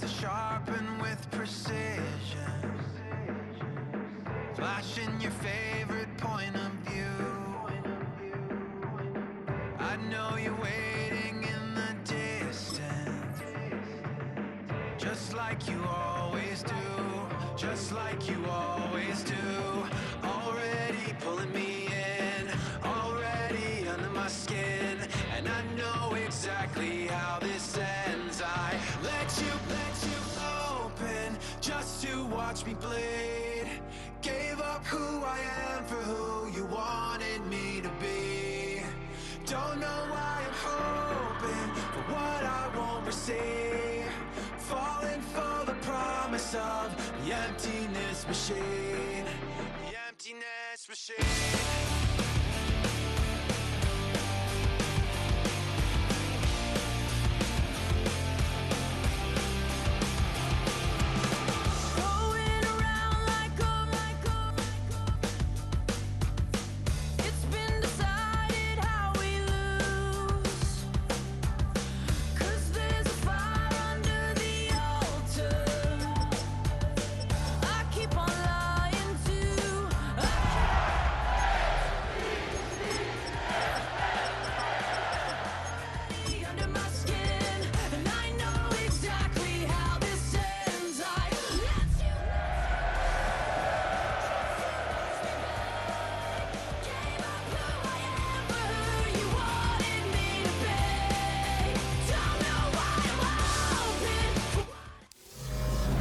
to sharpen with precision. Flashing your favorite point of view. I know you're waiting in the distance, just like you always do, just like you always do. Already pulling me in, already under my skin, and I know exactly how this ends. I let you open just to watch me bleed. Gave up who I am for who you wanted me to be. Don't know why I'm hoping for what I won't receive. Falling for the promise of the emptiness machine. The emptiness machine.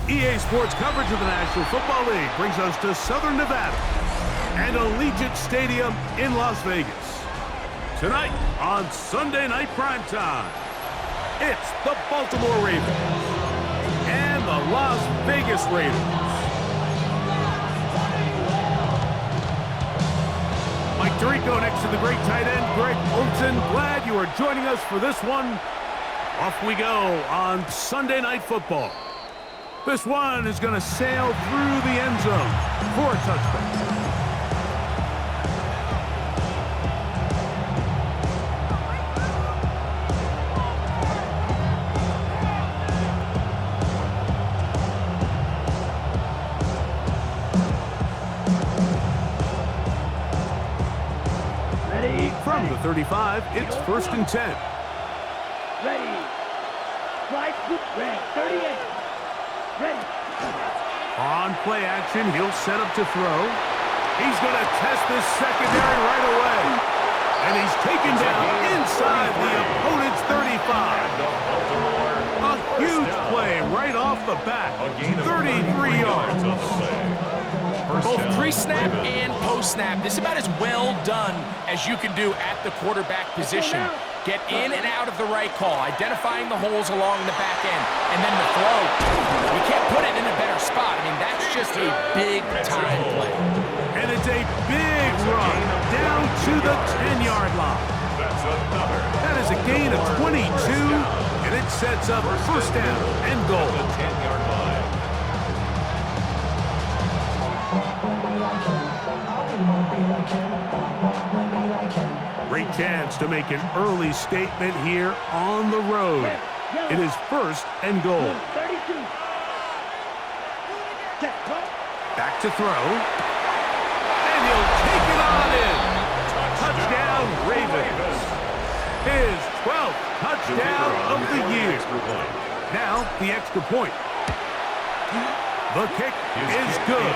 EA Sports coverage of the National Football League brings us to Southern Nevada and Allegiant Stadium in Las Vegas. Tonight on Sunday Night Primetime, it's the Baltimore Ravens and the Las Vegas Raiders. Mike Tirico next to the great tight end, Greg Olsen. Glad you are joining us for this one. Off we go on Sunday Night Football. This one is going to sail through the end zone for a touchdown. Ready. From the 35, it's 1st and 10. Ready. Slide, red, 38. Ready. On play action, he'll set up to throw. He's going to test this secondary right away. And he's taken down inside the opponent's 35. A huge play right off the bat. 33 yards. Both pre-snap and post-snap. This is about as well done as you can do at the quarterback position. Get in and out of the right call, identifying the holes along the back end, and then the throw. You can't put it in a better spot. I mean, that's just a big-time play. And it's a big run down to the 10-yard line. That is a gain of 22, and it sets up 1st down and goal. Great chance to make an early statement here on the road. It is 1st and goal. 32. Back to throw. And he'll take it on in. Touchdown, Ravens. His 12th touchdown of the year. Now, the extra point. The kick is good.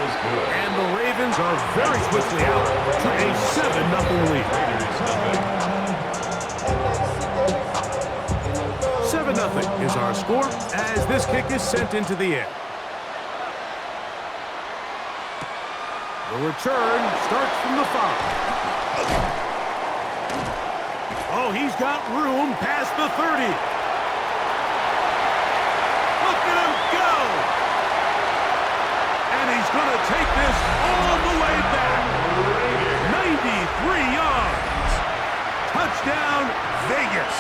And the Ravens are very quickly out to a 7-0 lead. 7-0 is our score as this kick is sent into the air. The return starts from the 5. Oh, he's got room past the 30. Look at him go! And he's going to take this all the way back. 93 yards. Touchdown, Vegas.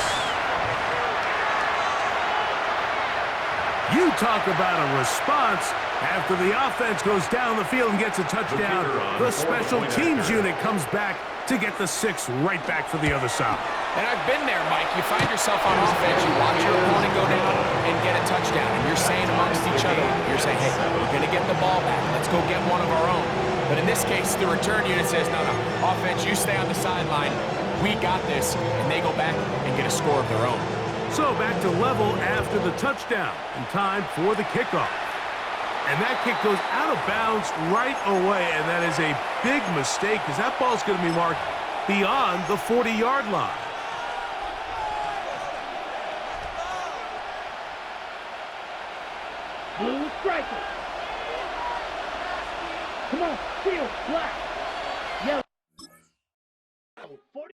You talk about a response. After the offense goes down the field and gets a touchdown, the special teams unit comes back to get the 6 right back for the other side. And I've been there, Mike. You find yourself on offense, you watch your opponent go down and get a touchdown, and you're saying amongst each other, you're saying, hey, we're going to get the ball back. Let's go get one of our own. But in this case, the return unit says, no, offense, you stay on the sideline. We got this, and they go back and get a score of their own. So back to level after the touchdown, and time for the kickoff. And that kick goes out of bounds right away, and that is a big mistake because that ball's going to be marked beyond the 40-yard line. Blue striker. Come on, field, black. Yellow. 40.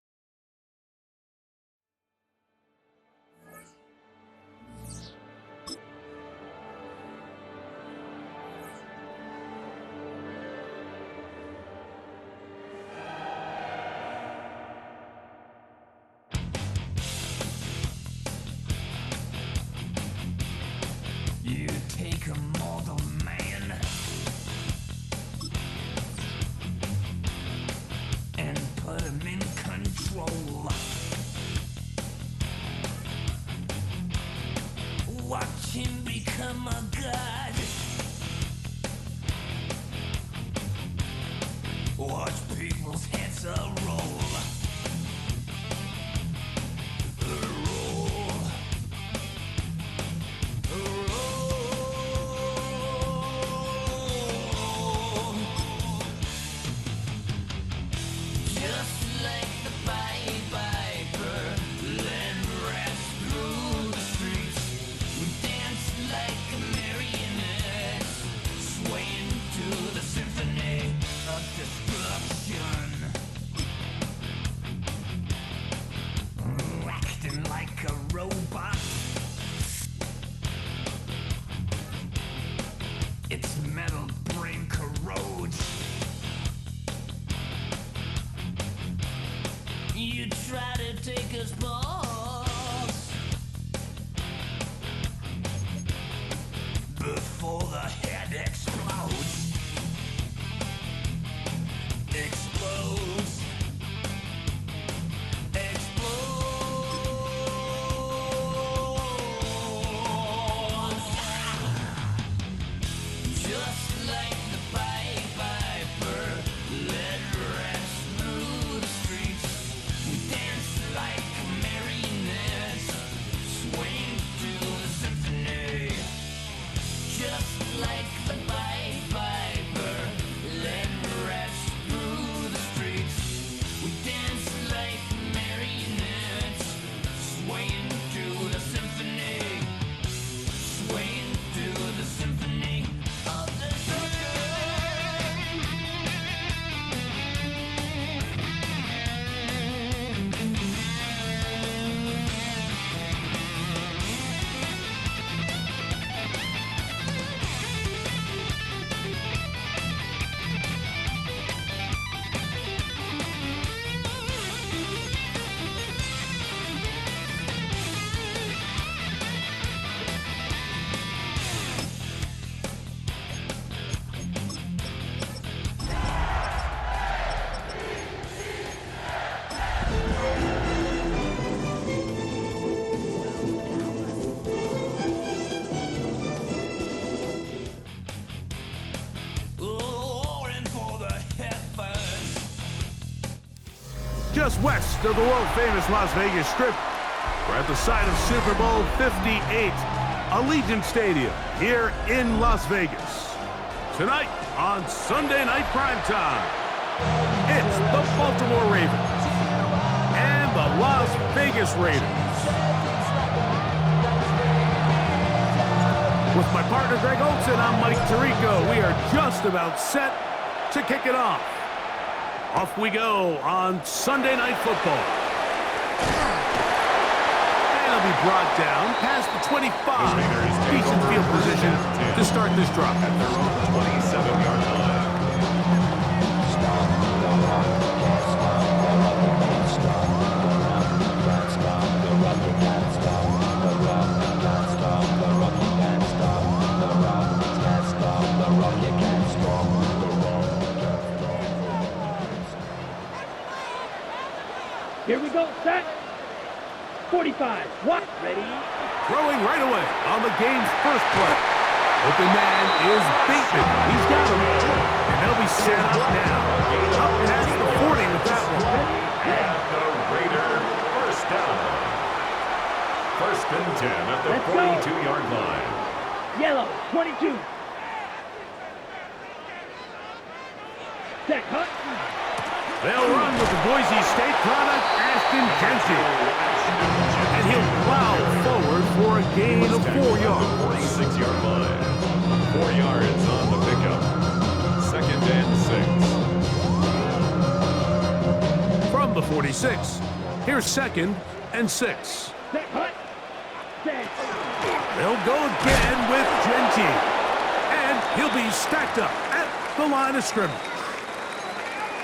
You take a mortal man and put him in control. Watch him become a god. Watch people's heads roll. Its metal brain corrodes. You try to take us balls before the head explodes. Explodes. Just like the Pied Piper, led rats through the streets. We dance like marionettes, swing to the symphony. Just like the Pied Piper, led rats through the streets. We dance like marionettes, swaying to the symphony. Swaying to the symphony. Just west of the world-famous Las Vegas Strip, we're at the site of Super Bowl 58, Allegiant Stadium here in Las Vegas. Tonight on Sunday Night Primetime, it's the Baltimore Ravens and the Las Vegas Raiders. With my partner Greg Olson, I'm Mike Tirico. We are just about set to kick it off. Off we go on Sunday Night Football. And it'll be brought down past the 25. Decent field position to start this drive. At their own 27-yard line. Here we go. Set. 45. What? Ready? Throwing right away on the game's first play. Open man is Bateman. He's got him. And they'll be set up now. Up past the 40 with that one. And the Raider first down. First and 10 at the 42-yard line. Yellow. 22. Set. Hut. They'll run with the Boise State product, Ashton Genty. And he'll plow forward for a gain of 4 yards. 46-yard line. 4 yards on the pickup. Second and 6. From the 46, here's second and 6. Set. Hut. Set. They'll go again with Genty. And he'll be stacked up at the line of scrimmage.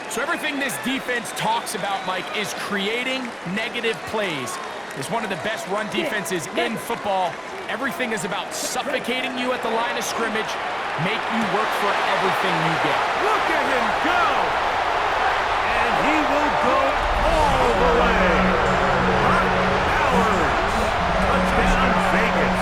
So everything this defense talks about, Mike, is creating negative plays. It's one of the best run defenses in football. Everything is about suffocating you at the line of scrimmage, make you work for everything you get. Look at him go! And he will go all the way. Hot Bowers. Touchdown, Vegas.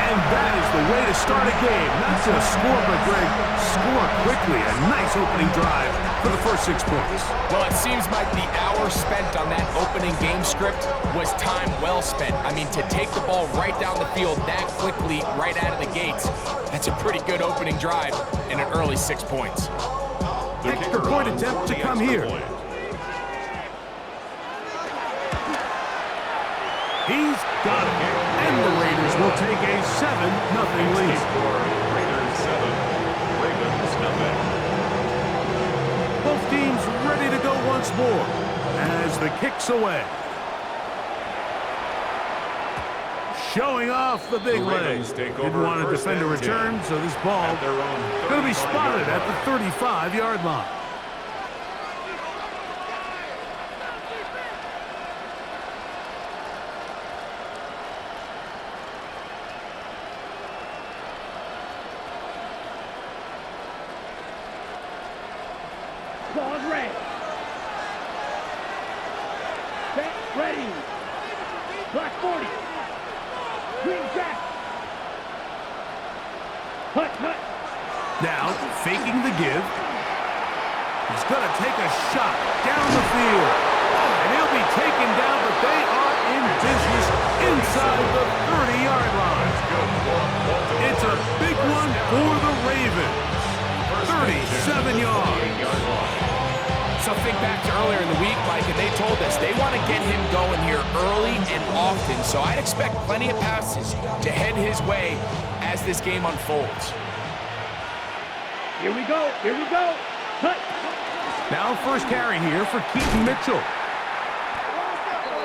And that is the way to start a game. Not just score, but Greg, score quickly. A nice opening drive for the first 6 points. Well, it seems like the hour spent on that opening game script was time well spent. I mean, to take the ball right down the field that quickly, right out of the gates, that's a pretty good opening drive and an early 6 points. Extra point attempt to come here. He's got it. And the Raiders will take a 7-0 lead. Raiders 7, Ravens nothing. Both teams ready to go once more as the kick's away. Showing off the big leg. Didn't want to defend a return, so this ball going to be spotted at the 35-yard line. Claws red. Set. Ready. Black 40. Green jack. Hut. Hut. Now, faking the give. He's going to take a shot down the field. And he'll be taken down, but they are in business inside the 30-yard line. It's a big one for the Ravens. 37 yards. So think back to earlier in the week, Mike, and they told us they want to get him going here early and often. So I'd expect plenty of passes to head his way as this game unfolds. Here we go. Here we go. Hut. Now first carry here for Keaton Mitchell.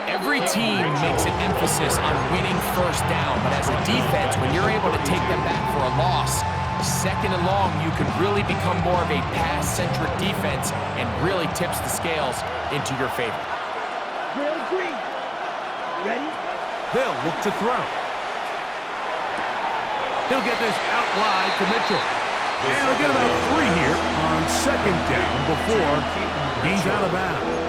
Every team makes an emphasis on winning first down, but as a defense, when you're able to take them back for a loss, second and long, you can really become more of a pass-centric defense and really tips the scales into your favor. Drill green. Ready? They'll look to throw. He'll get this out wide to Mitchell. And he'll get about 3 here on second down before he's out of bounds.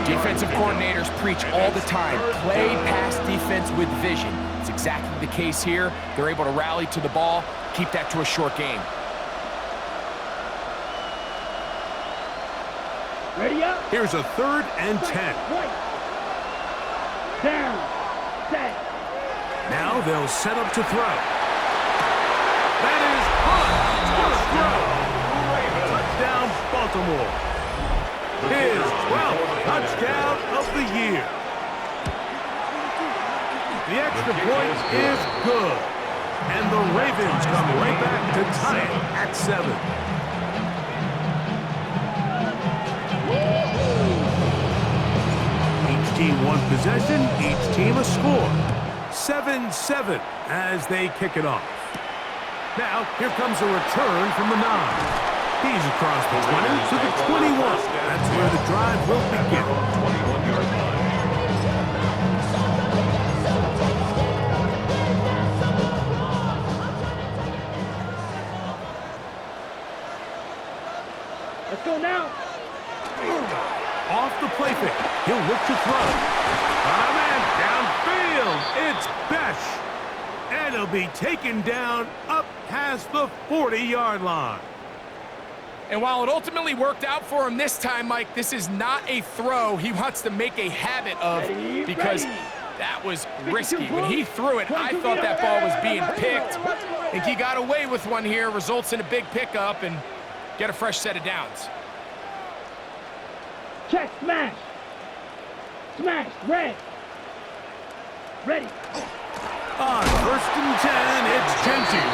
Defensive coordinators preach all the time, play pass defense with vision. It's exactly the case here. They're able to rally to the ball, keep that to a short game. Ready up. Here's a 3rd and 10. Right. Down. Set. Now they'll set up to throw. That is hot. Touchdown, Baltimore. His 12th touchdown of the year. The extra point is good. And the Ravens come right back to tie it at 7. Each team one possession, each team a score. 7-7 as they kick it off. Now, here comes a return from the 9. He's across the 20 to the 21. That's where the drive will begin. 21-yard line. Let's go now. Off the play fake. He'll look to throw. Man, downfield. It's Besh. And he'll be taken down up past the 40-yard line. And while it ultimately worked out for him this time, Mike, this is not a throw he wants to make a habit of because that was risky. When he threw it, I thought that ball was being picked. I think he got away with one here, results in a big pickup and get a fresh set of downs. Check, smash. Smash, red. Ready. On 1st and 10, it's Genty.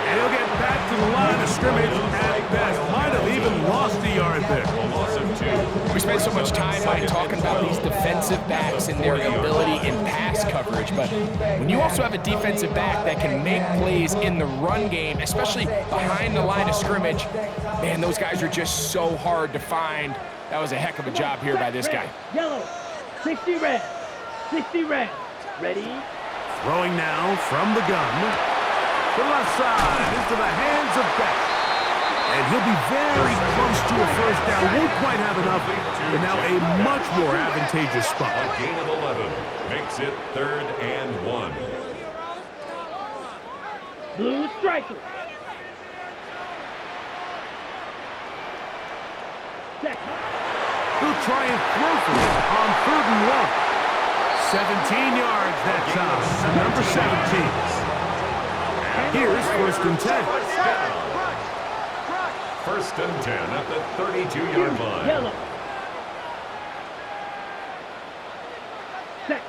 And he'll get back to the line of scrimmage at best. Might have even lost a yard there. We spent so much time by talking about these defensive backs and their ability in pass coverage, but when you also have a defensive back that can make plays in the run game, especially behind the line of scrimmage, man, those guys are just so hard to find. That was a heck of a job here by this guy. Yellow, 60 red, 60 red. Ready? Throwing now from the gun. The left side into the hands of Beck. And he'll be very close to a first down. Won't quite have enough, but now a much more advantageous spot. A gain of 11 makes it 3rd and 1. Blue striker. He'll try and throw for it on 3rd and 1. 17 yards that time, number 17. Here's 1st and 10. 1st and 10 at the 32-yard line. Yellow. Set.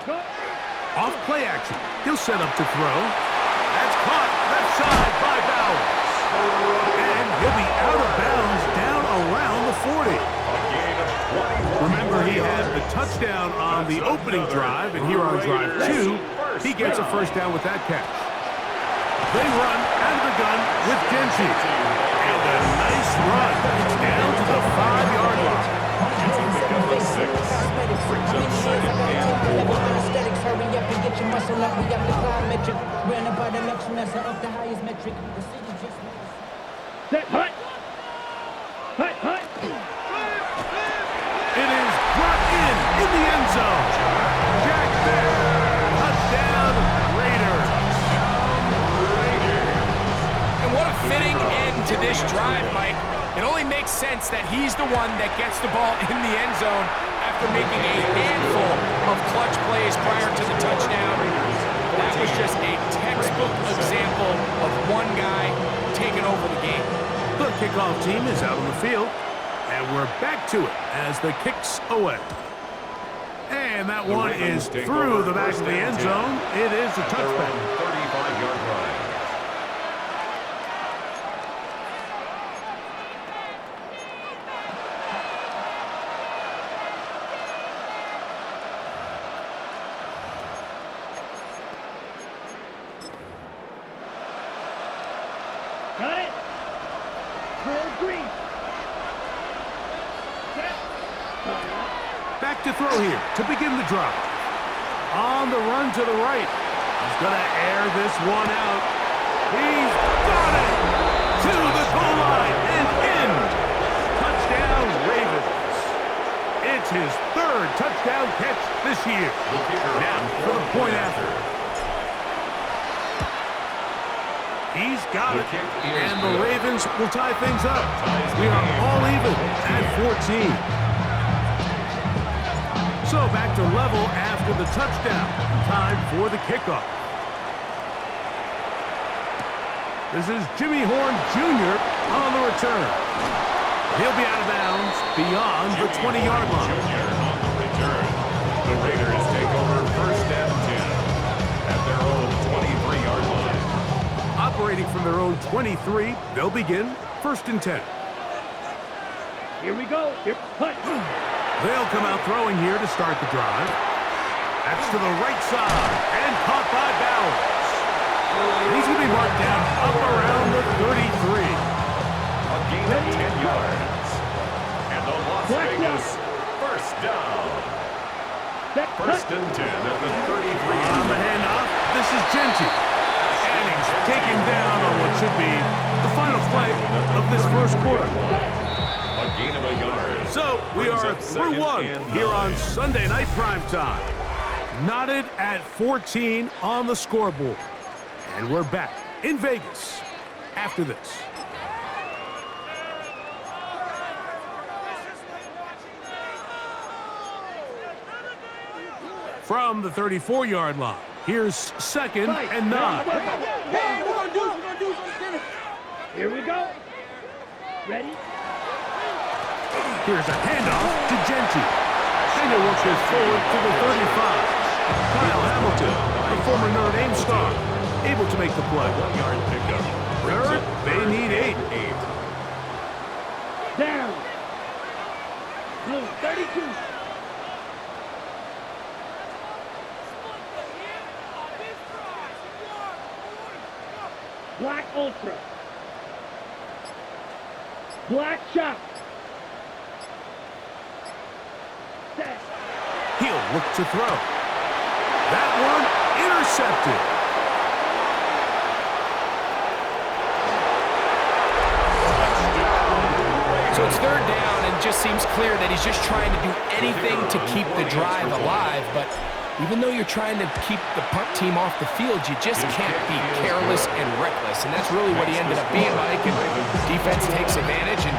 Off play action. He'll set up to throw. That's caught left side by Bowers. And he'll be out of bounds down around the 40. Remember, he had the touchdown on the opening drive, and here on drive 2, he gets a first down with that catch. They run out of the gun with Genty. And a nice run. It's down to the 5-yard line. Brings up 2nd and 4. Hurry up and get your muscle up. We got the plyometric. Ran about the election that's up the highest metric. The city just Set. Hut. Hut. Hut. It is brought in the end zone. Jack Beck. Touchdown, Raiders. And what a fitting end to this drive, Mike. It only makes sense that he's the one that gets the ball in the end zone after making a handful of clutch plays prior to the touchdown. That was just a textbook example of one guy taking over the game. The kickoff team is out on the field, and we're back to it as the kicks away. And that one is through the back of the end zone. It is a touchback. 35-yard line. Got it. Drill green. Set. Back to throw here to begin the drive. On the run to the right. He's going to air this one out. He's got it to the goal line and in. Touchdown, Ravens. It's his 3rd touchdown catch this year. Now for the point after. He's got it, and the Ravens will tie things up. We are all even at 14. So back to level after the touchdown. Time for the kickoff. This is Jimmy Horn Jr. on the return. He'll be out of bounds beyond the 20-yard line. Jr. on the return. The Raiders take over 1st and 10 at their own 23-yard line. Operating from their own 23, they'll begin 1st and 10. Here we go. Here. Hut. They'll come out throwing here to start the drive. That's to the right side and caught by Bowers. He's going to be marked down up around the 33. A gain of 10 yards. And the Las Vegas 1st down. 1st and 10 at the 33. On the handoff, this is Genty. And he's taken down on what should be the final play of this 1st quarter. A gain of a yard. So we are through one here on Sunday Night Primetime. Knotted at 14 on the scoreboard. And we're back in Vegas after this. From the 34-yard line, here's 2nd and 9. Here we go. Ready? Here's a handoff to Genti. And he'll work this forward to the 35. Kyle Hamilton, the former Notre Dame star, able to make the play. 1-yard pickup. Third, they need 8. Down. Blue, 32. Black Ultra. Black Shot. Set. He'll look to throw. That one intercepted. So it's 3rd down, and it just seems clear that he's just trying to do anything to keep the drive alive. But even though you're trying to keep the punt team off the field, you just can't be careless and reckless. And that's really what he ended up being, Mike. And defense takes advantage and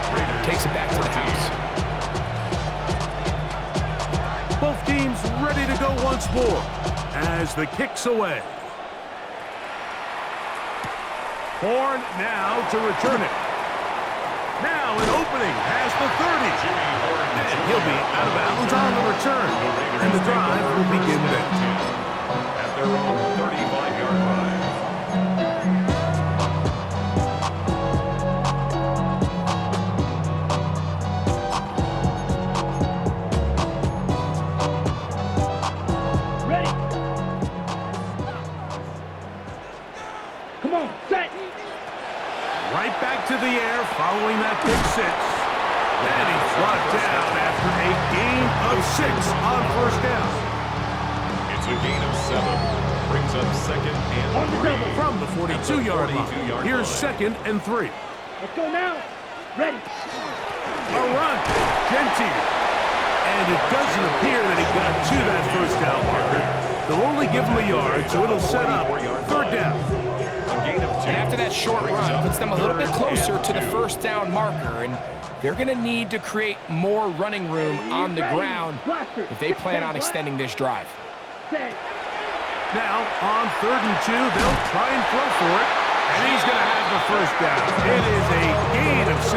takes it back to the house. Both teams ready to go once more as the kick's away. Horn now to return it. Now an opening has the 30. And he'll be out of bounds on the return. And the drive will begin then. At their own 35-yard line. Ready. Come on, set. Right back to the air following that pick 6. And he's brought down after a gain of 6 on 1st down. It's a gain of 7. Brings up 2nd and 3. From the 42-yard line, here's 2nd and 3. Let's go now. Ready. A run, Genti. And it doesn't appear that he got to that 1st down marker. They'll only give him a yard, so it'll set up 3rd down. And after that short run, puts them a little bit closer to the 1st down marker. And they're going to need to create more running room on the ground if they plan on extending this drive. Now, on 3rd and 2, they'll try and throw for it. And he's going to have the 1st down. It is a gain of 6.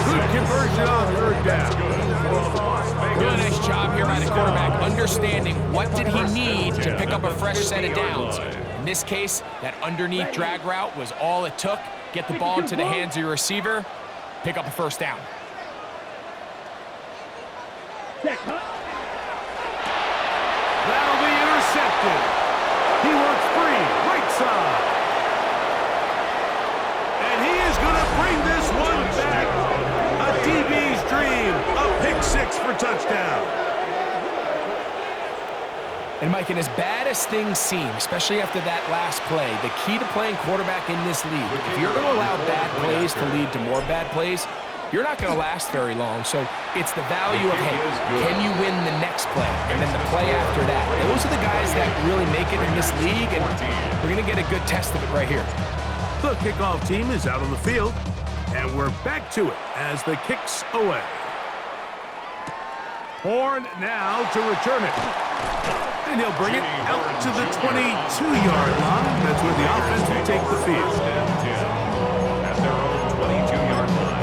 Good conversion on 3rd down. Doing a nice job here by the quarterback, understanding what did he need to pick up a fresh set of downs. In this case, that underneath drag route was all it took. Get the ball into the hands of your receiver, pick up a 1st down. That'll be intercepted. He works free, right side. And he is going to bring this one back. A DB's dream, a pick 6 for touchdown. And Mike, and as bad as things seem, especially after that last play, the key to playing quarterback in this league, if you're going to allow bad plays to lead to more bad plays, you're not going to last very long. So it's the value of, hey, can you win the next play? And then the play after that. Those are the guys that really make it in this league, and we're going to get a good test of it right here. The kickoff team is out on the field, and we're back to it as the kick's away. Horn now to return it. And he'll bring it out to the 22-yard line. That's where the offense will take the field. At their own 22-yard line.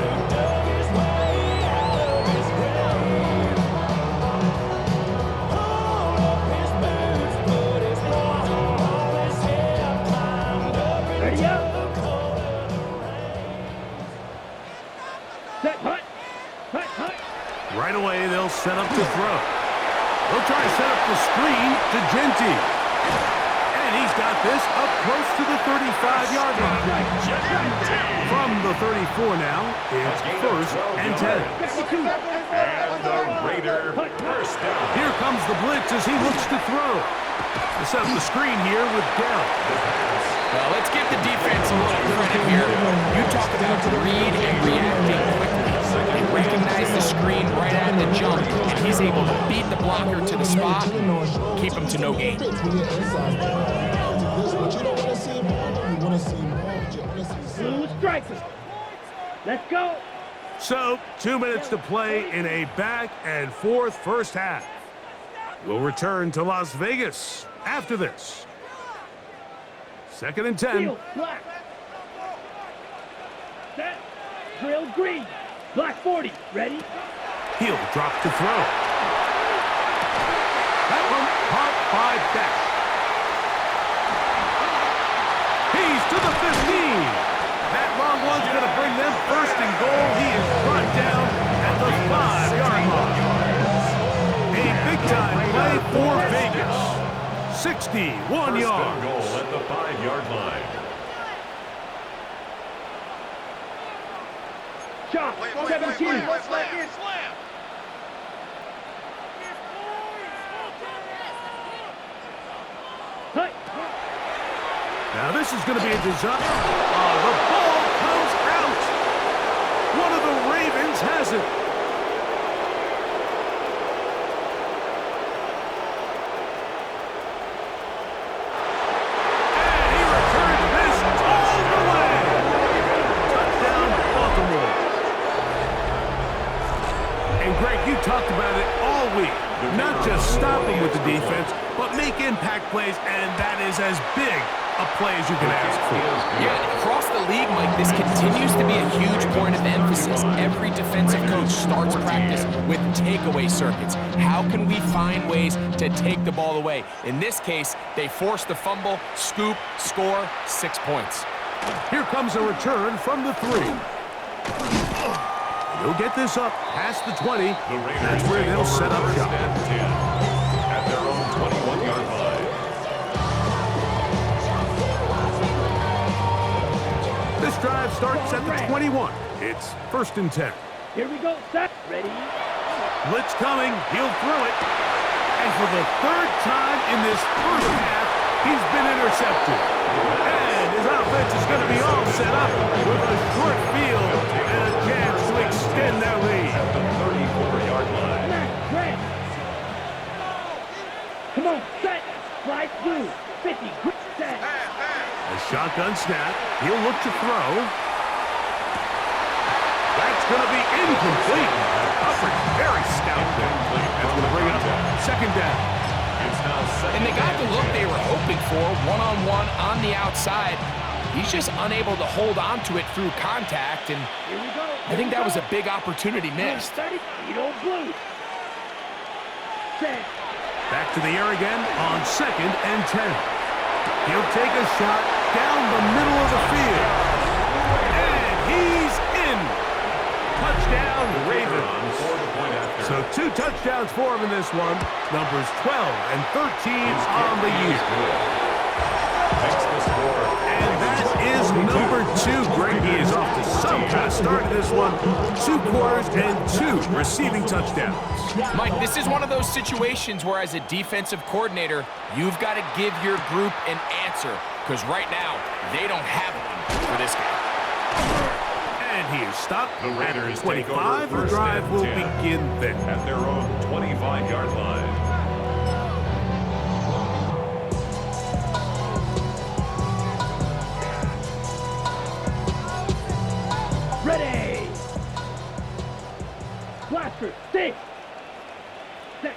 Ready up. Set, hut. Hut, hut. Right away, they'll set up to throw. They'll try to set up the screen to Genti. And he's got this up close to the 35-yard line. From the 34 now, it's 1st and 10. And the Raider 1st down. Here comes the blitz as he looks to throw. They set up the screen here with Dell. Well, let's give the defense a little credit here. You talk about read and reacting quickly. They recognize the screen right he's able to beat the blocker to the spot, keep him to no gain. Blue strikers. Let's go. So, 2 minutes to play in a back-and-forth first half. We'll return to Las Vegas after this. 2nd and 10. Field black. Set. Drill green. Black 40. Ready? He'll drop to throw. That one caught by Beck. He's to the 15. That long one's going to bring them first and goal. He is brought down at the 5-yard line. A big-time play for Vegas. 61 yards. First and goal at the 5-yard line. Shot. 17. Hut. Now this is going to be a disaster. The ball comes out. One of the Ravens has it. And he returns this all the way. Touchdown, Baltimore. And Greg, you talked about it all week. Not just stopping with the defense, but make impact plays, and that is as big a play as you can ask for. Yeah, across the league, Mike, this continues to be a huge point of emphasis. Every defensive coach starts practice with takeaway circuits. How can we find ways to take the ball away? In this case, they force the fumble, scoop, score, 6 points. Here comes a return from the 3. He'll get this up past the 20. That's where they'll set up shop. At their own 21-yard line. This drive starts at the 21. It's 1st and 10. Here we go. Set. Ready? Blitz coming. He'll throw it. And for the 3rd time in this first half, he's been intercepted. And his offense is going to be all set up with a short field and a chance to extend their lead. At the 34-yard line. Red. Come on. Set. Slide blue. 50. Quick set. A shotgun snap. He'll look to throw. That's going to be incomplete. Coverage very stout there. That's going to bring up 2nd down. It's now 2nd And they got the look they were hoping for, one-on-one on the outside. He's just unable to hold on to it through contact, and Here we go. I think that was a big opportunity missed. 30. Edo blue. Set. Back to the air again on 2nd and 10. He'll take a shot down the middle of the field. And he's in. Touchdown, Ravens. So 2 touchdowns for him in this one. Numbers 12 and 13 on the year. Makes the score. And that is number 2. Greg, he is off to some kind of start in this one. 2 quarters and 2 receiving touchdowns. Mike, this is one of those situations where as a defensive coordinator, you've got to give your group an answer, because right now, they don't have one for this guy. And he is stopped The at Raiders 25. take over The drive first will and 10 begin then. At their own 25-yard line. Ready. Blaster. 6. Set.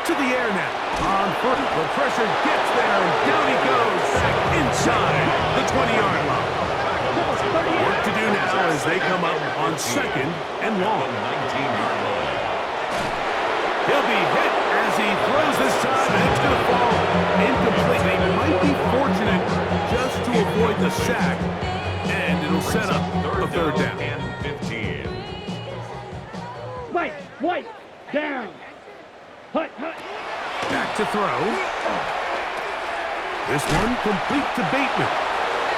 To the air now. On foot. The pressure gets there, and down he goes back inside the 20-yard line. Work to do now as they come up on 2nd and long. 19-yard line. He'll be hit as he throws this time, and it's going to fall incomplete. They might be fortunate just to avoid the sack, and it'll set up a 3rd down. And 15. White. White. Down. Hut. Hut. Back to throw. This one complete to Bateman.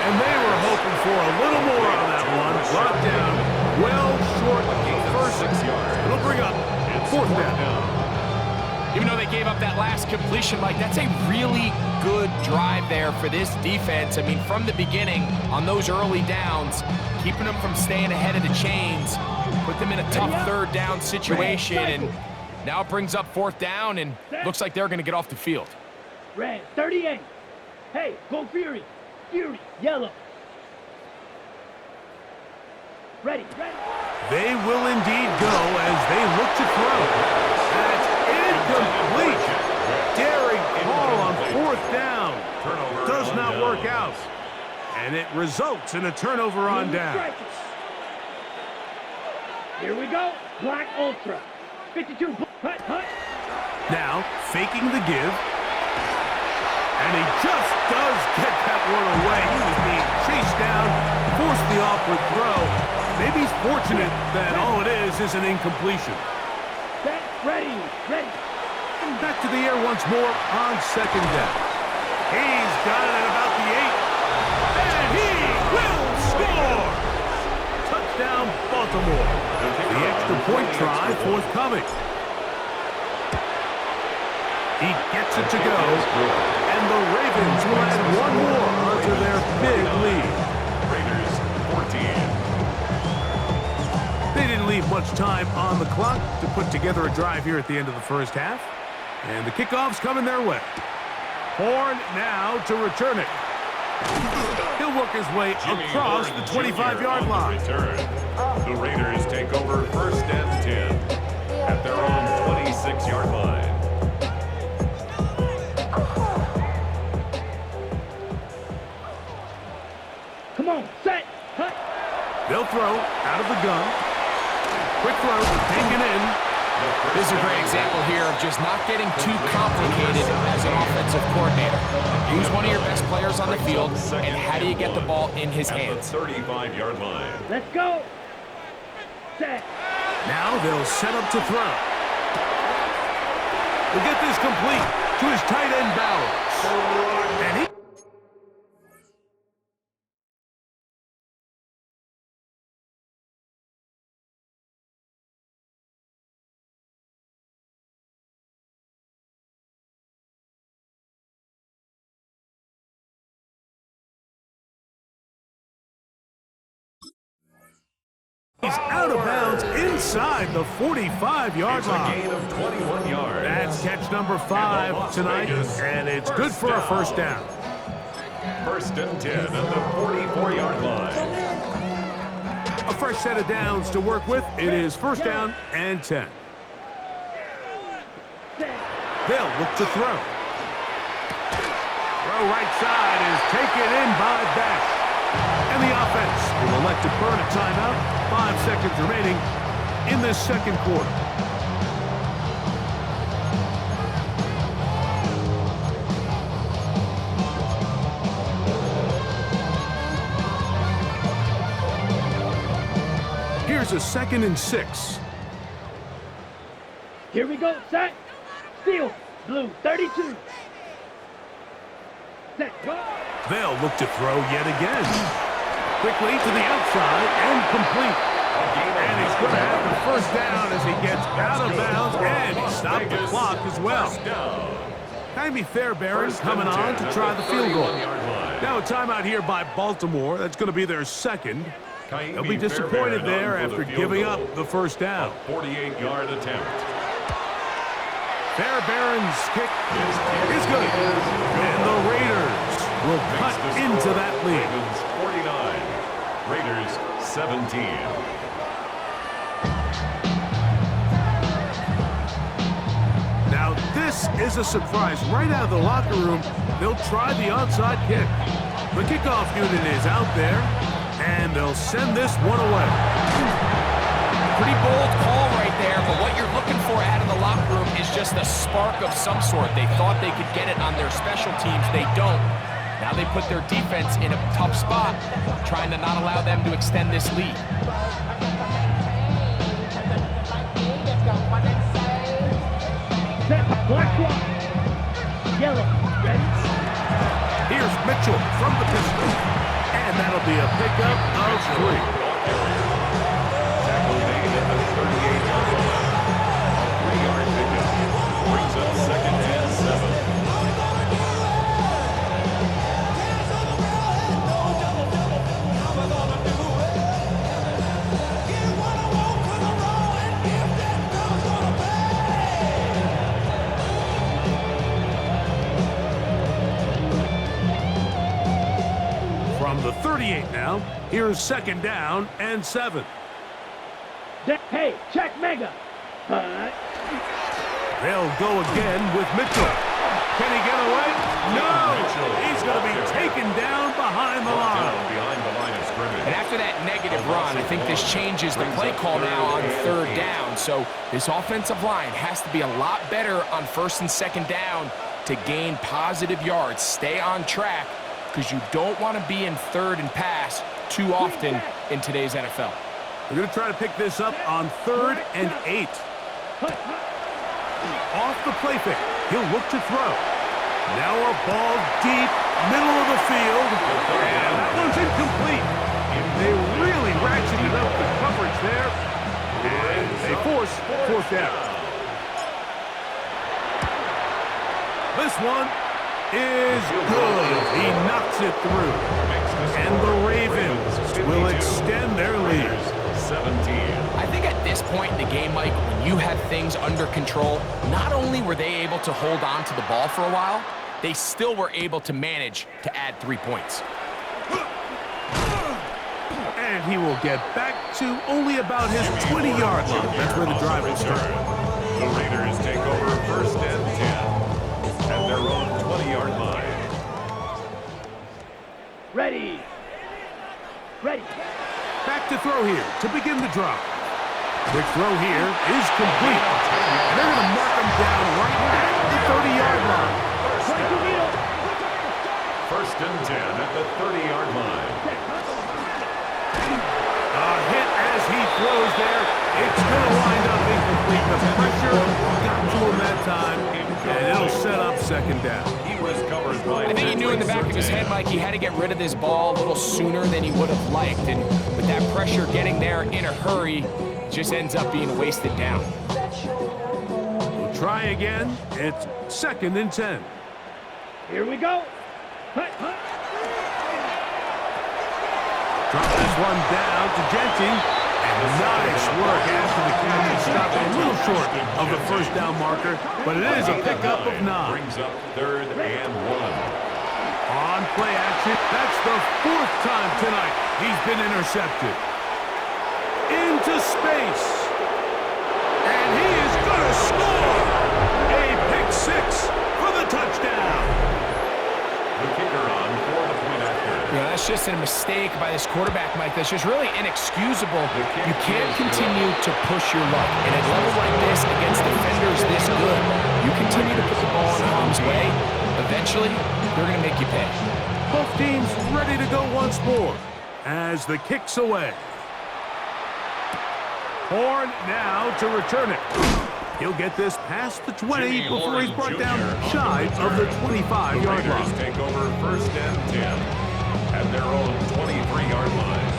And they were hoping for a little more on that one. Brought down well short of the first 6 yards. It'll bring up 4th down. Even though they gave up that last completion, Mike, that's a really good drive there for this defense. I mean, from the beginning, on those early downs, keeping them from staying ahead of the chains, put them in a tough 3rd down situation, and Now it brings up 4th down, and looks like they're going to get off the field. Red, 38. Hey, go Fury. Fury, yellow. Ready, ready. They will indeed go as they look to throw. That's incomplete. Daring call on 4th down. Does not work out. And it results in a turnover on down. Here we go. Black Ultra. 52. Hut, hut. Now, faking the give. And he just does get that one away. He was being chased down, forced the awkward throw. Maybe he's fortunate that all it is an incompletion. Set, ready, ready. Back to the air once more on 2nd down. He's got it at about the 8. And he will score! Touchdown, Baltimore. The extra point try forthcoming. He gets it to go, and the Ravens will add one more onto their big lead. Raiders 14. They didn't leave much time on the clock to put together a drive here at the end of the first half, and the kickoff's coming their way. Horn now to return it. He'll work his way across the 25-yard line. The Raiders take over 1st and 10 at their own 26-yard line. Come on, set, hut. They'll throw out of the gun. Quick throw, taken in. This is a great example here of just not getting too complicated as an offensive coordinator. Who's one of your best players on the field, and how do you get the ball in his hands? 35-yard line. Let's go. Set. Now they'll set up to throw. We'll get this complete to his tight end Bowers. And he... He's out of bounds inside the 45-yard line. Gain of 21 yards. That's catch number 5 tonight, and it's good for a 1st down. 1st and 10 at the 44-yard line. A fresh set of downs to work with. It is 1st down and 10. They'll look to throw. Throw right side is taken in by Bash. And the offense will elect to burn a timeout. 5 seconds remaining in this 2nd quarter. Here's a 2nd and 6. Here we go, set. Steal. Blue, 32. Set, go. They'll look to throw yet again. Quickly to the outside and complete. And he's going to have the 1st down as he gets out of bounds, and he stopped the clock as well. Jaime Fairbairn coming on to try the field goal. Now a timeout here by Baltimore. That's going to be their 2nd. They'll be disappointed there after giving up the 1st down. 48-yard attempt. Fairbairn's kick is good. And the Raiders will cut into that lead. Ravens 49. Raiders 17. Now this is a surprise. Right out of the locker room, they'll try the onside kick. The kickoff unit is out there, and they'll send this one away. Pretty bold call right there, but what you're looking for out of the locker room is just a spark of some sort. They thought they could get it on their special teams. They don't. Now they put their defense in a tough spot, trying to not allow them to extend this lead. Set, black block. Yellow, ready. Here's Mitchell from the pistol, and that'll be a pickup of 3. Tackle made at the 38-yard line. A 3-yard pickup. Brings up 2nd and 7. 38 now. Here's second down and 7. Hey, check mega. They'll go again with Mitchell. Can he get away? No! He's going to be taken down behind the line. And after that negative run, I think this changes the play call now on third down. So this offensive line has to be a lot better on first and second down to gain positive yards. Stay on track because you don't want to be in third and pass too often in today's NFL. We're going to try to pick this up on 3rd and 8. Off the play fake. He'll look to throw. Now a ball deep, middle of the field. And that one's incomplete. They really ratcheted up the coverage there. And they force 4th down. This one is good. He knocks it through. And the Ravens will extend their lead. 17. I think at this point in the game, Mike, when you have things under control, not only were they able to hold on to the ball for a while, they still were able to manage to add 3 points. And he will get back to only about his 20-yard line. That's where the drive will start. The Raiders take over 1st and 10 at their own 20-yard line. Ready. Ready. Back to throw here to begin the drop. Quick throw here is complete. And they're going to mark him down right at the 30-yard line. First and 10 at the 30-yard line. A hit as he throws there. It's going to wind up incomplete. The pressure got to him that time, and it'll set up second down. He was covered by I think he knew in the back of his head, Mike, he had to get rid of this ball a little sooner than he would have liked. And with that pressure getting there in a hurry, it just ends up being wasted down. We'll try again. It's 2nd and 10. Here we go. Drop this one down to Genty. And nice work after the catch and stop. A little short of the first down marker, but it is a pickup of 9. Brings up 3rd and 1. On play action, that's the 4th time tonight he's been intercepted. Into space. And he is going to score. A pick 6 for the touchdown. The kicker on for the point after. You know, that's just a mistake by this quarterback, Mike. That's just really inexcusable. You can't continue to push your luck. And at a level like this, against defenders this good, you continue to put the ball in harm's way, eventually, they're going to make you pay. Both teams ready to go once more as the kick's away. Horn now to return it. He'll get this past the 20 before he's brought down shy of the 25-yard line. Take over 1st and 10 at their own 23-yard line.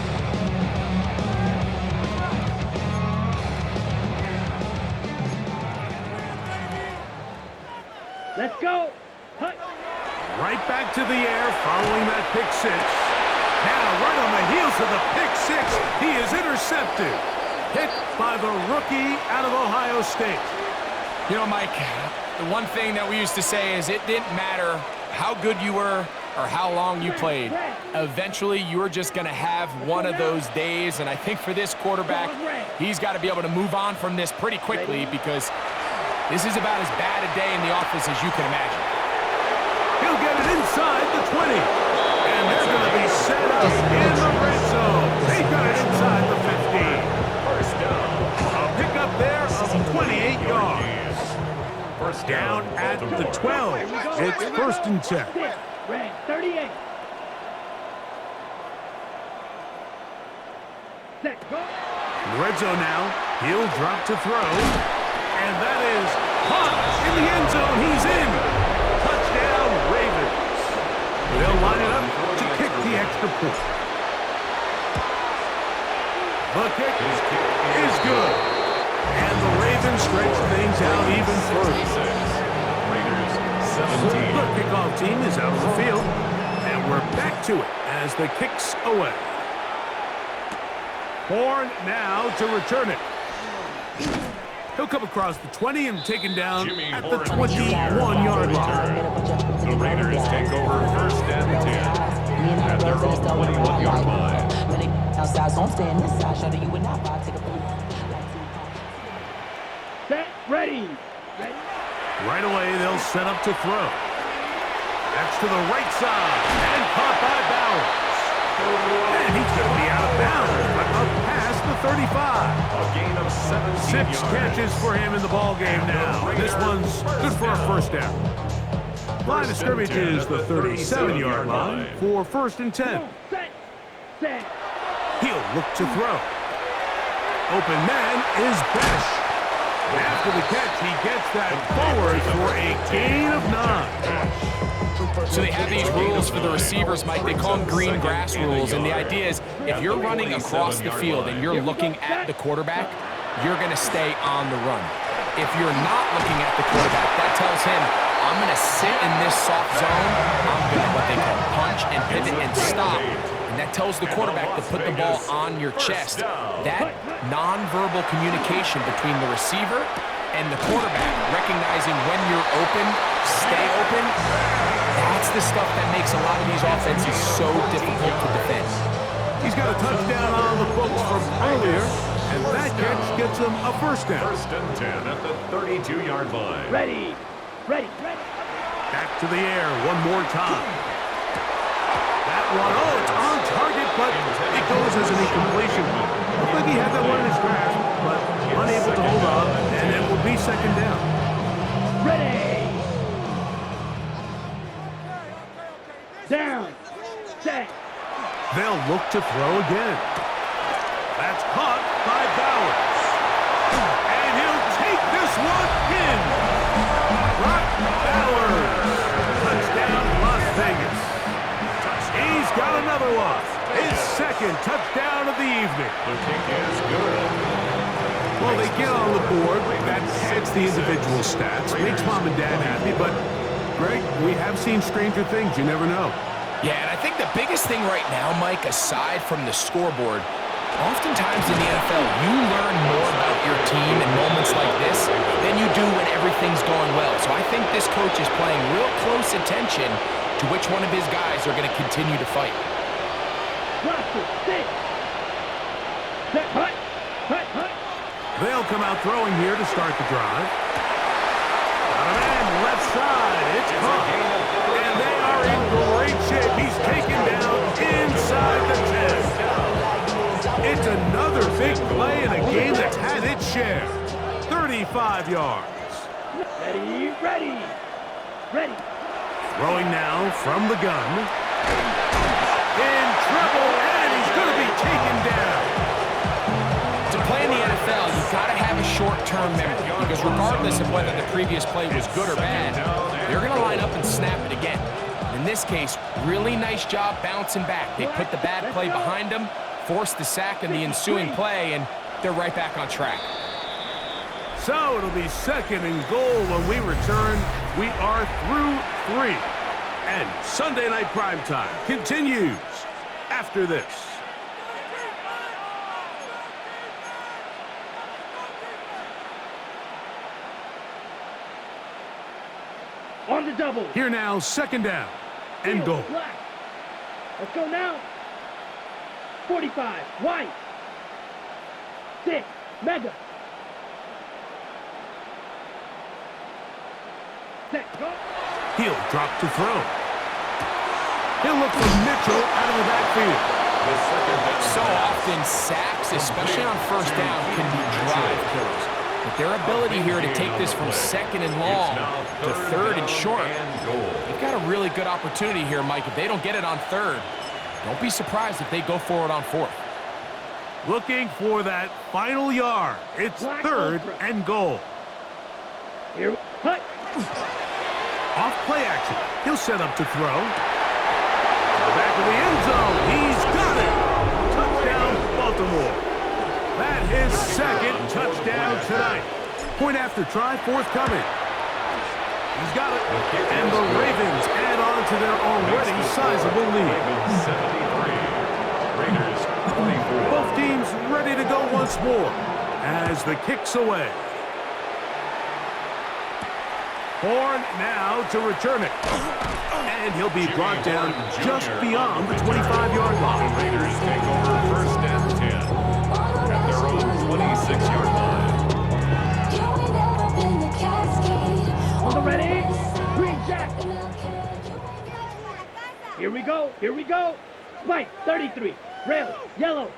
Let's go. Right back to the air following that pick 6. Now right on the heels of the pick 6, he is intercepted. Hit by the rookie out of Ohio State. You know, Mike, the one thing that we used to say is it didn't matter how good you were or how long you played. Eventually, you were just going to have one of those days, and I think for this quarterback, he's got to be able to move on from this pretty quickly because this is about as bad a day in the office as you can imagine. He'll get it inside the 20. And they're going to be set up in the red zone. They got it inside the 15. First down. A pickup there of 28 yards. First Down at the 12. It's 1st and 10. Red 38. Set, go. In the red zone now. He'll drop to throw. And that is caught in the end zone. He's in. Touchdown, Ravens. They'll line it up to kick the extra point. The kick is good. And the Ravens stretch things out even further. Raiders The 17. kickoff team is out on the field. And we're back to it as the kick's away. Horn now to return it. He'll come across the 20 and taken down at the 21-yard line. The Raiders take over 1st and 10 Me and at the their girls own in the store with a 21-yard line. When they outside, so I'm staying this side. Show you and I take a peek. Set, ready. Ready. Right away, they'll set up to throw. That's to the right side, and caught by Bowers. And he's going to be out of bounds, but up past the 35. A gain of 17 6 yards. catches for him in the ball game now. And this one's good for a first down. Line of scrimmage is the 37-yard line for 1st and 10. Set, set. He'll look to throw. Open man is Besh. After the catch, he gets that forward for a gain of 9. So they have these rules for the receivers, Mike. They call them green grass rules. And the idea is if you're running across the field and you're looking at the quarterback, you're going to stay on the run. If you're not looking at the quarterback, that tells him, I'm going to sit in this soft zone. I'm going to what they call punch and pivot and stop. And that tells the quarterback to put the ball on your chest. That nonverbal communication between the receiver and the quarterback, recognizing when you're open, stay open, that's the stuff that makes a lot of these offenses so difficult to defend. He's got a touchdown on the books from earlier, and that catch gets him a first down. 1st and 10 at the 32-yard line. Ready. Ready. Ready. Back to the air one more time. That one, oh, it's on target, but it goes as an incompletion. Looked like he had that one in his grasp, but unable to hold on, and it will be 2nd down. Ready. Down. Set. They'll look to throw again. That's caught by Bowers. And he'll take this one in. Brock Bowers. Touchdown, Las Vegas. He's got another one. His 2nd touchdown of the evening. The kick is good. Well, they get on the board. That adds the individual stats. Makes mom and dad happy, but Greg, we have seen stranger things. You never know. Yeah, and I think the biggest thing right now, Mike, aside from the scoreboard, oftentimes in the NFL, you learn more about your team in moments like this than you do when everything's going well. So I think this coach is paying real close attention to which one of his guys are going to continue to fight. Roster, sit. Set, hut. Hut, hut. They'll come out throwing here to start the drive. Got a man left side. It's caught. And they are in great shape. He's taken down inside the 10. It's another big play in a game that's had its share. 35 yards. Ready. Ready. Ready. Throwing now from the gun. In trouble, and he's going to be taken down. To play in the NFL, you've got to have a short-term memory because regardless of whether the previous play was good or bad, they're going to line up and snap it again. In this case, really nice job bouncing back. They put the bad play behind them, forced the sack in the ensuing play, and they're right back on track. So it'll be 2nd and goal when we return. We are through 3. And Sunday Night Primetime continues after this. On the double. Here now, 2nd down and goal. Black. Let's go now. 45. White. 6. Mega. Set. Go. He'll drop to throw. He'll look for Mitchell out of the backfield. So often, sacks, especially on 1st down, can be drive killers. But their ability here to take this from 2nd and long to 3rd and short, they've got a really good opportunity here, Mike. If they don't get it on 3rd, don't be surprised if they go for it on 4th. Looking for that final yard. It's 3rd and goal. Here. Hut. Off play action. He'll set up to throw. To the back of the end zone. He's got it. Touchdown, Baltimore. That his 2nd touchdown tonight. Point after try, forthcoming. He's got it. And the Ravens add on to their already sizable lead. 73. Raiders 24. Both teams ready to go once more as the kick's away. Horn now to return it. And he'll be brought down just beyond the 25-yard line. The Raiders take over first and 10 at their own 26-yard line. On the ready? Green Jack. Here we go. Here we go. Spike, 33. Red, yellow.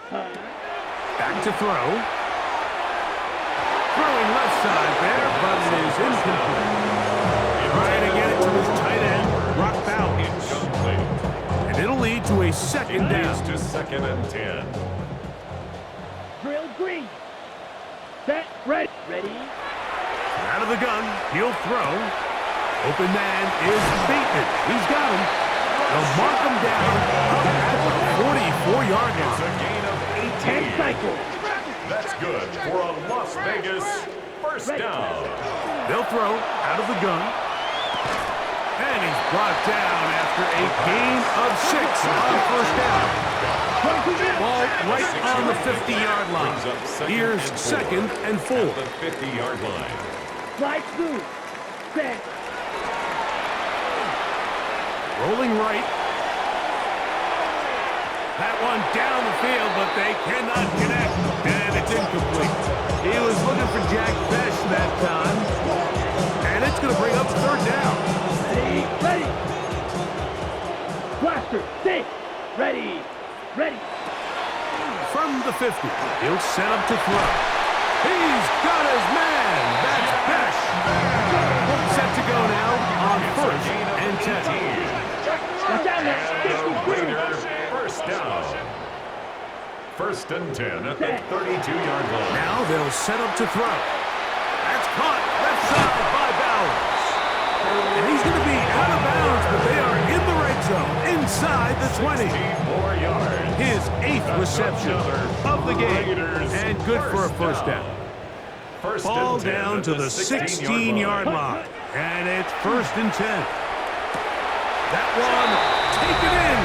Back to throw. Throwing left side there, but it is incomplete. Trying to get it to his tight end, Brock Bowers. Incomplete. And it'll lead to a second It down. leads to second and 10. Drill green. Set, ready. Ready. Out of the gun, he'll throw. Open man is beaten. He's got him. They'll mark him down up at the 44-yard It's line. a gain of 10 18. cycles. That's good for a Las Vegas first down. They'll throw out of the gun. And he's brought down after a gain of 6 on first down. Ball right on the 50-yard line. Here's second and 4. At the 50-yard line. Slide through. Set. Rolling right. That one down the field, but they cannot connect. And it's incomplete. He was looking for Jack Besh that time. And it's going to bring up third down. Ready. Ready. Blaster. Stay. Ready. Ready. From the 50, he'll set up to throw. He's got his man. That's Besh. Set to go now on first and 10. Watch out now. And the Raiders first down. First and 10 at the 32-yard line. Now they'll set up to throw. That's caught left side by Bowers. And he's going to be out of bounds, but they are in the right zone, inside the 20. 16 more yards. His 8th reception of the game, and good for a first down. First Ball and 10 down at to the 16-yard line, and it's first and 10. That one taken in.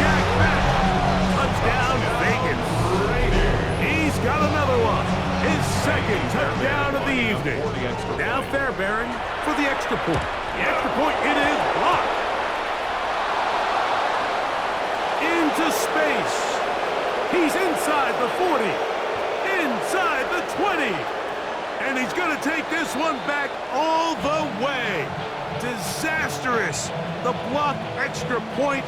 Jack Besh, touchdown Vegas. He's got another one. His second touchdown of the evening. Now Fairbairn for the extra point. The extra point, it is blocked. Into space. He's inside the 40. Inside the 20. And he's going to take this one back all the way. Disastrous. The blocked extra point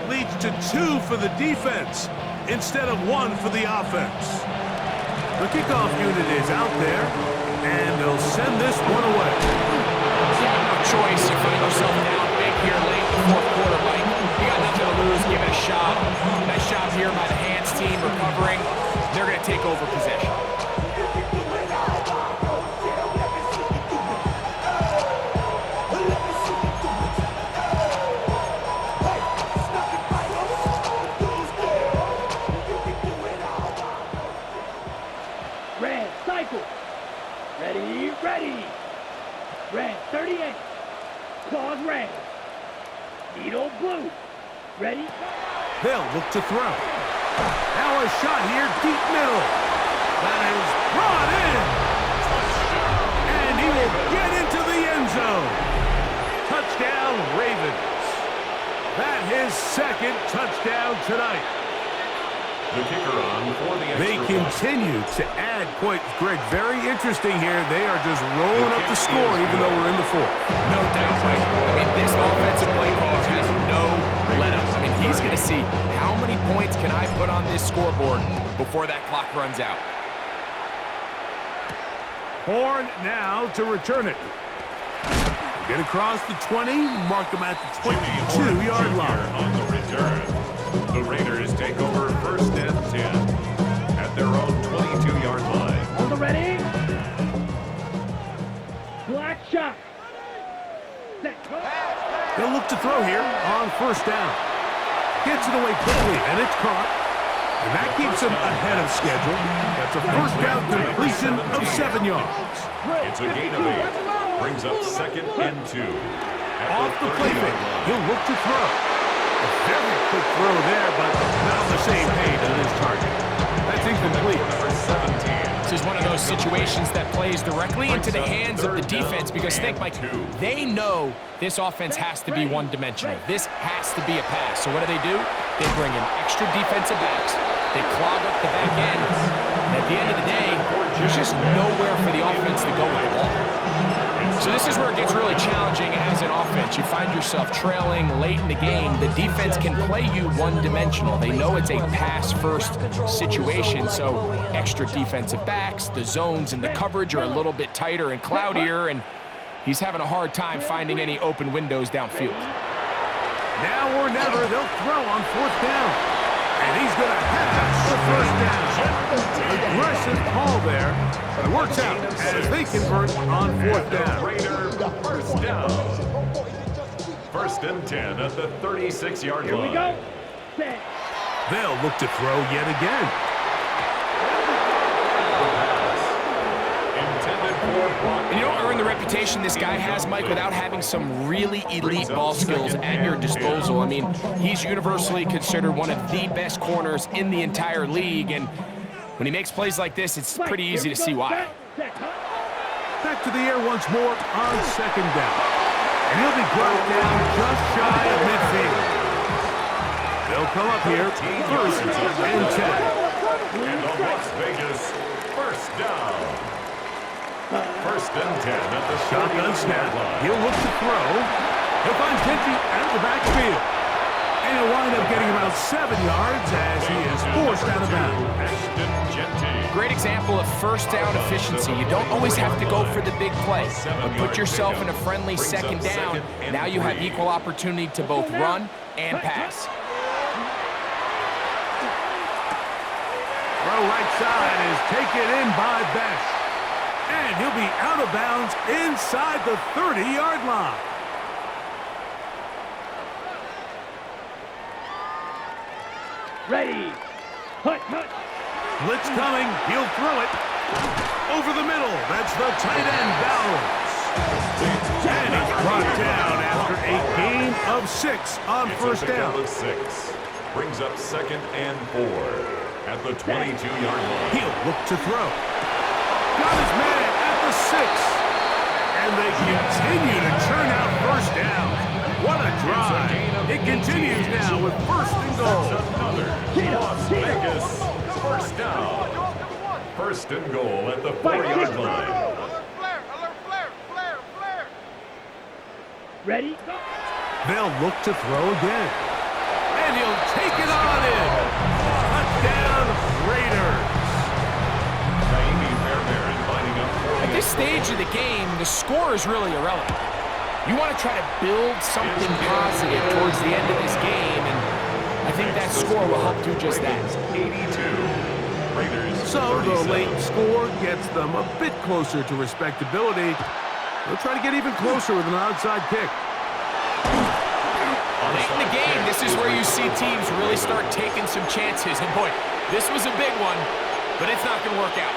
leads to 2 for the defense instead of 1 for the offense. The kickoff unit is out there, and they'll send this one away. No choice. You find yourself down big here late in the fourth quarter, Mike. You got nothing to lose. Give it a shot. Nice job here by the hands team recovering. They're going to take over possession. Red. Cycle. Ready. Ready. Red. 38. Claws red. Needle blue. Ready. They'll look to throw. Now a shot here, deep middle. That is brought in. And he will get into the end zone. Touchdown, Ravens. That his second touchdown tonight. The kicker on for the They extra point. continue to add points. Greg, very interesting here. They are just rolling up the score even though we're in the fourth. No doubt, Mike. I mean, this offensive play caller has no let-up. I mean, he's going to see how many points can I put on this scoreboard before that clock runs out. Horn now to return it. Get across the 20, mark them at the 22-yard line. On the return, the Raiders take over first and 10 at their own 22-yard line. On the ready. Black shot. Set. Go. They'll look to throw here on first down. Gets it away quickly, and it's caught. And that keeps him ahead of schedule. That's a first down completion of 7 yards. It's a gain of 8. Brings up second and 2. Off the play fake, he'll look to throw. A very quick throw there, but not on the same page as his target. That's incomplete. Number 17. This is one of those situations that plays directly into the hands of the defense because think, Mike, they know this offense has to be one-dimensional. This has to be a pass. So what do? They bring in extra defensive backs. They clog up the back end. And at the end of the day, there's just nowhere for the offense to go with the ball. So this is where it gets really challenging as an offense. You find yourself trailing late in the game. The defense can play you one-dimensional. They know it's a pass-first situation, so extra defensive backs, the zones and the coverage are a little bit tighter and cloudier, and he's having a hard time finding any open windows downfield. Now or never, they'll throw on 4th down. And he's going to pass the first down. Aggressive call there. It works out as they convert on 4th down. Raider, first down. 1st and 10 at the 36-yard line. Here we go. Set. They'll look to throw yet again. And you don't earn the reputation this guy has, Mike, without having some really elite ball skills at your disposal. I mean, he's universally considered one of the best corners in the entire league, and when he makes plays like this, it's pretty easy to see why. Back to the air once more on 2nd down. And he'll be brought down just shy of midfield. They'll come up here, 1st and 10. And the Las Vegas first down. 1st and 10 at the Shotgun snap. line. He'll look to throw. He'll find Genty out of the backfield. And he'll wind up getting about 7 yards as he is forced out of bounds. Great example of first down efficiency. You don't always have to go for the big play, but put yourself in a friendly 2nd down. Now you have equal opportunity to both run and pass. Throw right side is taken in by Best. And he'll be out of bounds inside the 30-yard line. Ready. Hut, hut. Blitz coming. He'll throw it. Over the middle. That's the tight end, Bowers. And he's brought down after a gain of 6 on 1st down. Of 6. Brings up 2nd and 4 at the 22-yard line. He'll look to throw. Got his man at the 6. And they continue to churn out 1st down. What a drive. It continues now with 1st and goal. Another Las Vegas first down. 1st and goal at the 4-yard line. Ready. They'll look to throw again. And he'll take it on in. Touchdown, Raiders. At this stage of the game, the score is really irrelevant. You want to try to build something positive towards the end of this game, and I think that score will help do just that. 82. Raiders. So the late score gets them a bit closer to respectability. They'll try to get even closer with an onside kick. Late in the game, this is where you see teams really start taking some chances. And boy, this was a big one, but it's not going to work out.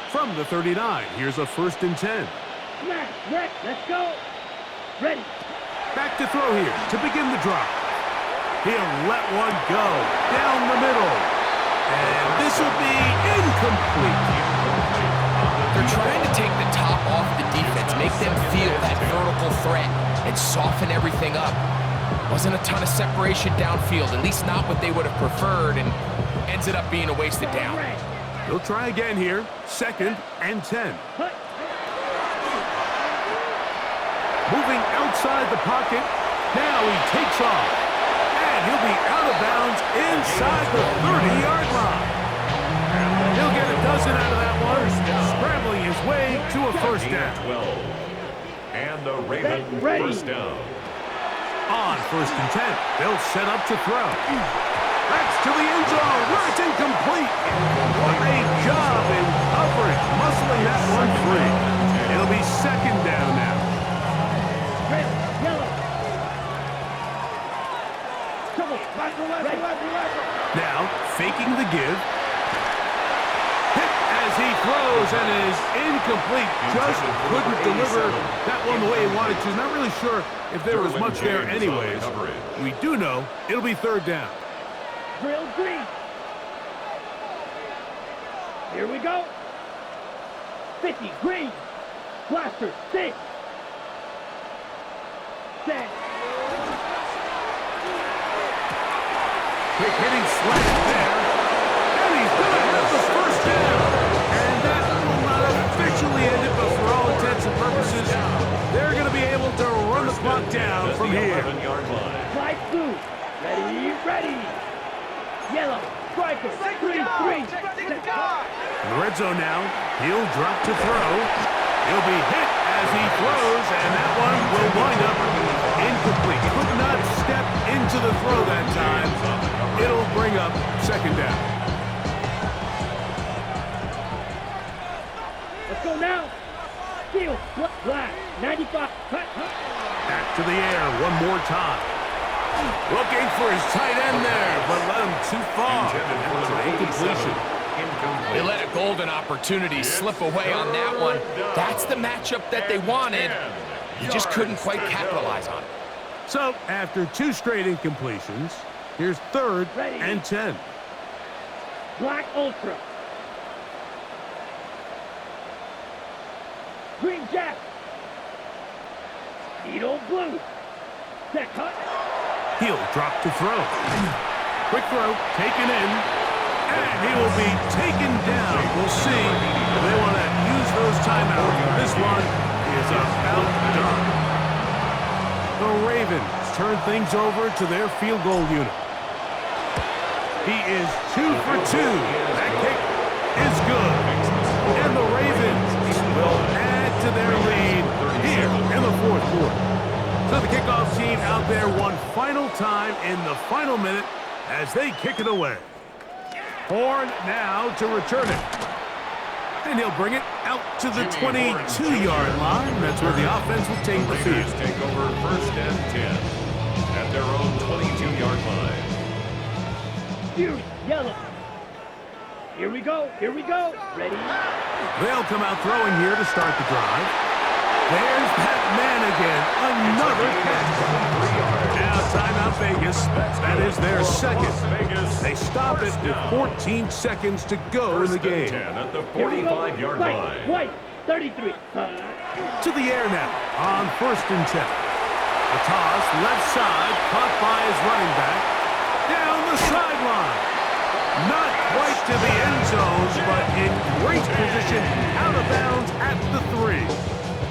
From the 39, here's a 1st and 10. Smash. Ready. Let's go. Ready. Back to throw here to begin the drive. He'll let one go down the middle. And this will be incomplete. They're trying to take the top off the defense, make them feel that vertical threat, and soften everything up. Wasn't a ton of separation downfield, at least not what they would have preferred, and ends up being a wasted down. He'll try again here, 2nd and 10. Moving outside the pocket, now he takes off. And he'll be out of bounds inside the 30-yard line. He'll get a dozen out of that one, scrambling his way to a 1st down. 12. And the Ravens first down. On 1st and 10, they'll set up to throw. That's to the end zone, where it's incomplete. What a job in coverage, muscling that one free. It'll be 2nd down now. Red, yellow. Trouble. taking the give. Hit as he throws and is incomplete. Just couldn't deliver that one the way he wanted to. Not really sure if there was much there anyways. We do know it'll be third down. Drill green. Here we go. 50, green. Blaster, 6. Set. Quick hitting slant there. And he's going to have the first down. And that will not officially end it, but for all intents and purposes, they're going to be able to run the clock down from here. Slide blue. Ready. Yellow. Striker. 3. In the red zone now, he'll drop to throw. He'll be hit as he throws, and that one will wind up incomplete. Could not step into the throw that time. It'll bring up second down. Let's go now. Steal. Black. 95. Back to the air one more time. Looking for his tight end there, but let him too far. It's an incompletion. They let a golden opportunity slip away on that one. That's the matchup that they wanted. You just couldn't quite capitalize on it. So, after 2 straight incompletions, here's 3rd and 10. Black Ultra. Green Jack. Needle blue. Set cut. He'll drop to throw. Quick throw, taken in, and he will be taken down. We'll see if they want to use those timeouts. This one is about done. The Ravens turn things over to their field goal unit. He is 2 for 2. That kick is good. And the Ravens will add to their lead here in the 4th quarter. So the kickoff team out there one final time in the final minute as they kick it away. Horn now to return it. And he'll bring it out to the 22-yard line. That's where the offense will take the field. Take over 1st and 10 at their own 22-yard line. Fury, yellow. Here we go. Ready. They'll come out throwing here to start the drive. There's that man again. Another catch. Now timeout Vegas. That is their second. They stop it with 14 seconds to go in the game. 10 at the 45-yard line. White, 33. To the air now on 1st and 10. The toss left side caught by his running back. Down the sideline. Not quite to the end zone, but in great position out of bounds at the 3.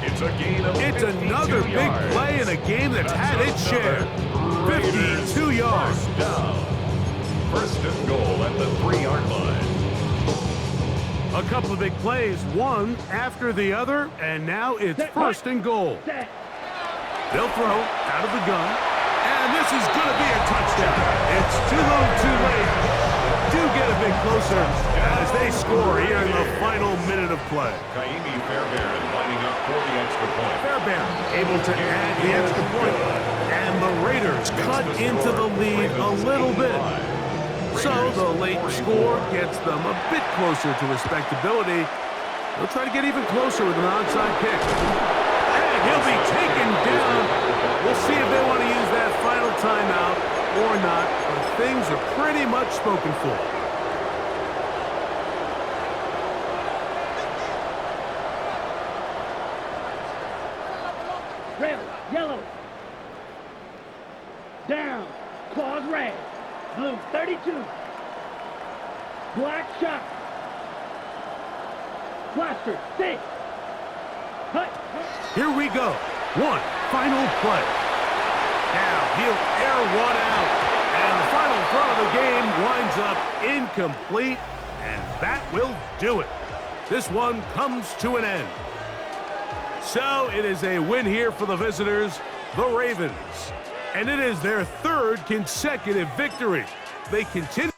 It's another big play in a game that's had its share. 52 yards. Down. 1st and goal at the 3-yard line. A couple of big plays, one after the other, and now it's 1st and goal. They'll throw out of the gun, and this is going to be a touchdown. It's too low, too late. Do get a bit closer as they score here in the final minute of play. Kaimi Fairbairn lining up for the extra point. Fairbairn able to add the extra point, and the Raiders cut into the lead a little bit. So the late score gets them a bit closer to respectability. They'll try to get even closer with an onside kick. And he'll be taken down. We'll see if they want to use that final timeout or not, but things are pretty much spoken for. Red, yellow. Down. Claws red. Blue, 32. Black shot. Blaster, 6. Cut. Here we go. One final play. Now he'll air one out. And the final throw of the game winds up incomplete. And that will do it. This one comes to an end. So it is a win here for the visitors, the Ravens. And it is their 3rd consecutive victory. They continue.